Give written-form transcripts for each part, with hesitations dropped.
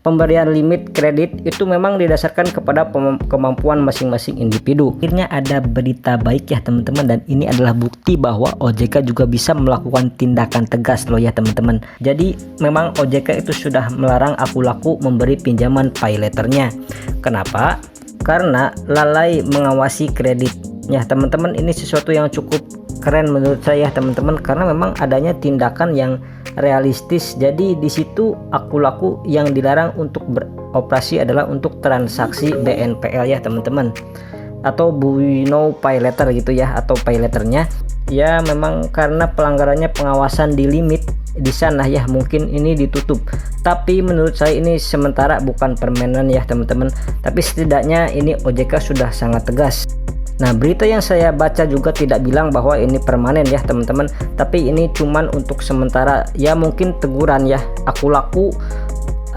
pemberian limit kredit itu memang didasarkan kepada kemampuan masing-masing individu. Akhirnya ada berita baik ya teman-teman, dan ini adalah bukti bahwa OJK juga bisa melakukan tindakan tegas loh ya teman-teman. Jadi memang OJK itu sudah melarang Akulaku memberi pinjaman pay letternya. Kenapa? Karena lalai mengawasi kreditnya teman-teman. Ini sesuatu yang cukup keren menurut saya teman-teman, karena memang adanya tindakan yang realistis. Jadi di situ Akulaku yang dilarang untuk beroperasi adalah untuk transaksi BNPL ya teman-teman, atau Buino Pay Letter gitu ya, atau pay letternya ya. Memang karena pelanggarannya pengawasan di limit di sana ya, mungkin ini ditutup. Tapi menurut saya ini sementara, bukan permanen ya teman-teman. Tapi setidaknya ini OJK sudah sangat tegas. Nah, berita yang saya baca juga tidak bilang bahwa ini permanen ya teman-teman, tapi ini cuman untuk sementara ya, mungkin teguran ya. Akulaku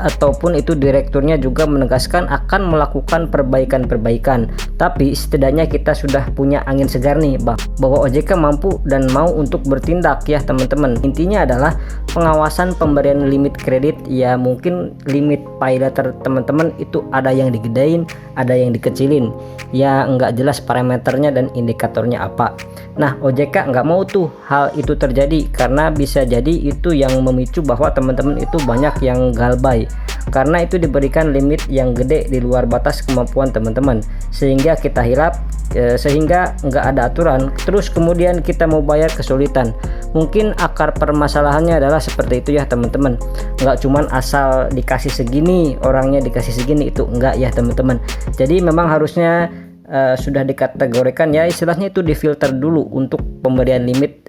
ataupun itu direkturnya juga menegaskan akan melakukan perbaikan-perbaikan. Tapi setidaknya kita sudah punya angin segar nih bahwa OJK mampu dan mau untuk bertindak ya teman-teman. Intinya adalah pengawasan pemberian limit kredit ya. Mungkin limit pay letter teman-teman itu ada yang digedein, ada yang dikecilin ya, nggak jelas parameternya dan indikatornya apa. Nah, OJK nggak mau tuh hal itu terjadi, karena bisa jadi itu yang memicu bahwa teman-teman itu banyak yang galbay, karena itu diberikan limit yang gede di luar batas kemampuan teman-teman, sehingga kita hilap, sehingga nggak ada aturan, terus kemudian kita mau bayar kesulitan. Mungkin akar permasalahannya adalah seperti itu ya teman-teman. Nggak cuman asal dikasih segini, orangnya dikasih segini, itu enggak ya teman-teman. Jadi memang harusnya sudah dikategorikan ya, istilahnya itu difilter dulu untuk pemberian limit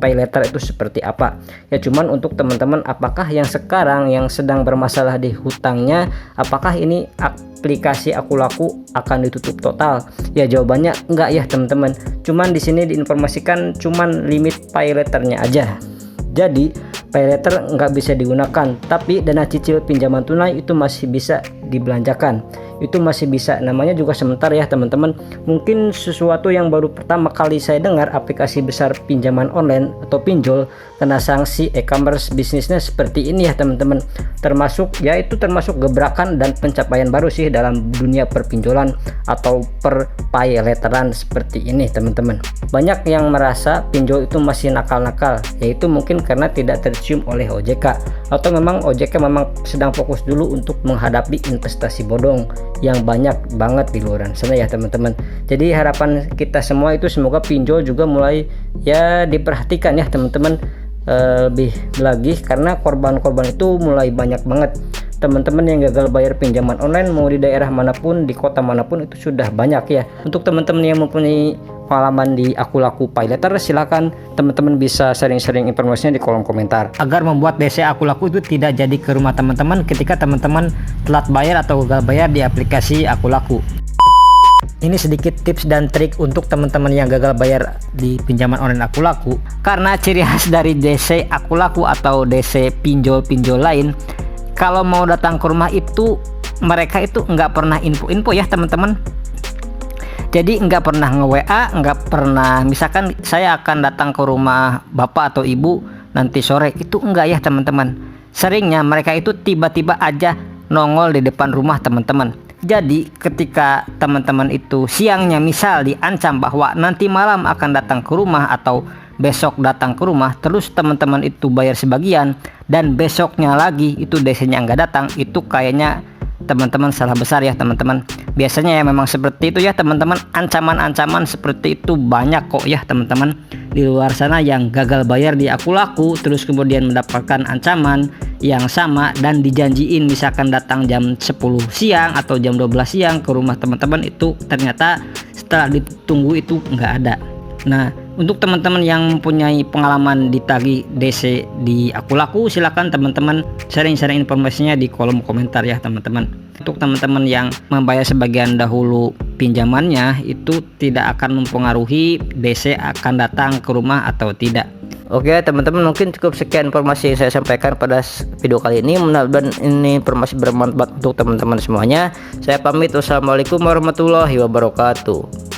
pay letter itu seperti apa ya. Cuman untuk teman-teman, apakah yang sekarang yang sedang bermasalah di hutangnya, apakah ini aplikasi Akulaku akan ditutup total? Ya jawabannya enggak ya teman-teman. Cuman di sini diinformasikan cuman limit pay letternya aja. Jadi pay letter nggak bisa digunakan, tapi dana cicil pinjaman tunai itu masih bisa dibelanjakan. Itu masih bisa, namanya juga sementara ya teman-teman. Mungkin sesuatu yang baru pertama kali saya dengar, aplikasi besar pinjaman online atau pinjol kena sanksi e-commerce bisnisnya seperti ini ya teman-teman. Termasuk ya, itu termasuk gebrakan dan pencapaian baru sih dalam dunia perpinjolan atau per pay letteran seperti ini teman-teman. Banyak yang merasa pinjol itu masih nakal-nakal, yaitu mungkin karena tidak tercium oleh OJK, atau memang OJK memang sedang fokus dulu untuk menghadapi investasi bodong yang banyak banget di luar sana ya teman-teman. Jadi harapan kita semua itu semoga pinjol juga mulai ya diperhatikan ya teman-teman, lebih lagi, karena korban-korban itu mulai banyak banget. Teman-teman yang gagal bayar pinjaman online mau di daerah manapun, di kota manapun, itu sudah banyak ya. Untuk teman-teman yang mempunyai pengalaman di Akulaku Pay Letter, silakan teman-teman bisa sharing-sharing informasinya di kolom komentar, agar membuat DC Akulaku itu tidak jadi ke rumah teman-teman ketika teman-teman telat bayar atau gagal bayar di aplikasi Akulaku. Ini sedikit tips dan trik untuk teman-teman yang gagal bayar di pinjaman online Akulaku, karena ciri khas dari DC Akulaku atau DC pinjol-pinjol lain, kalau mau datang ke rumah itu mereka itu nggak pernah info-info ya teman-teman. Jadi nggak pernah nge-WA, nggak pernah misalkan saya akan datang ke rumah bapak atau ibu nanti sore, itu enggak ya teman-teman. Seringnya mereka itu tiba-tiba aja nongol di depan rumah teman-teman. Jadi ketika teman-teman itu siangnya misal diancam bahwa nanti malam akan datang ke rumah atau besok datang ke rumah, terus teman-teman itu bayar sebagian dan besoknya lagi itu DC-nya nggak datang, itu kayaknya teman-teman salah besar ya teman-teman. Biasanya ya memang seperti itu ya teman-teman. Ancaman-ancaman seperti itu banyak kok ya teman-teman di luar sana yang gagal bayar di Akulaku, terus kemudian mendapatkan ancaman yang sama dan dijanjiin misalkan datang jam 10 siang atau jam 12 siang ke rumah teman-teman, itu ternyata setelah ditunggu itu nggak ada. Nah, untuk teman-teman yang mempunyai pengalaman ditagih DC di Akulaku, silakan teman-teman sharing-sharing informasinya di kolom komentar ya teman-teman. Untuk teman-teman yang membayar sebagian dahulu pinjamannya, itu tidak akan mempengaruhi DC akan datang ke rumah atau tidak. Oke teman-teman, mungkin cukup sekian informasi yang saya sampaikan pada video kali ini. Mudah-mudahan ini informasi bermanfaat untuk teman-teman semuanya. Saya pamit, wassalamualaikum warahmatullahi wabarakatuh.